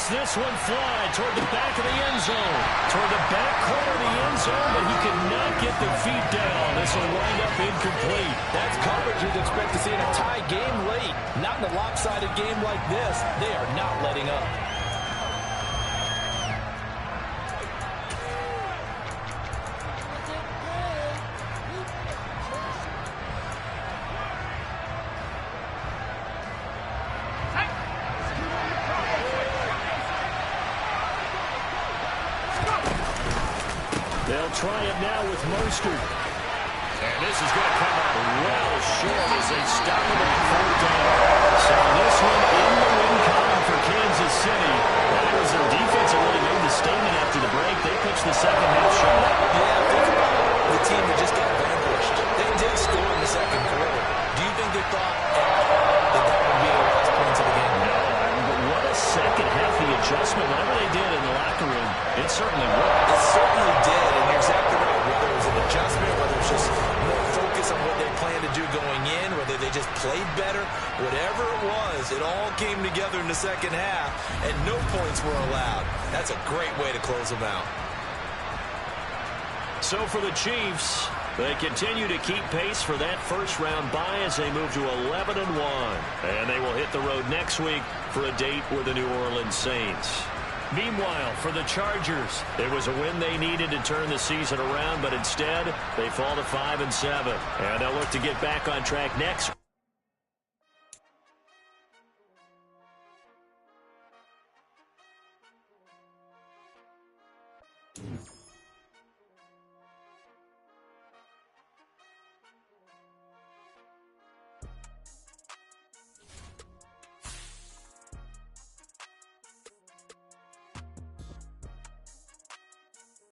This one fly toward the back of the end zone. Toward the back corner of the end zone, but he cannot get the feet down. This will wind up incomplete. That's coverage you'd expect to see in a tie game late. Not in a lopsided game like this. They are not letting up. They'll try it now with Mostert. And this is going to come up well short as they stop him on 4th down. So this one in the win column for Kansas City. That was their defense that really made the statement after the break. They pitched the second half shot. Yeah, think about it. The team that just got vanquished. They did score in the second quarter. Do you think they thought that that would be the last points of the game? No, but what a second half. The adjustment, whatever they did in the locker room, it certainly worked. It certainly did, and you're exactly right. Whether it was an adjustment, whether it was just more focus on what they planned to do going in, whether they just played better, whatever it was, it all came together in the second half, and no points were allowed. That's a great way to close them out. So for the Chiefs, they continue to keep pace for that first-round bye as they move to 11-1. And they will hit the road next week for a date with the New Orleans Saints. Meanwhile, for the Chargers, it was a win they needed to turn the season around, but instead, they fall to 5-7. And they'll look to get back on track next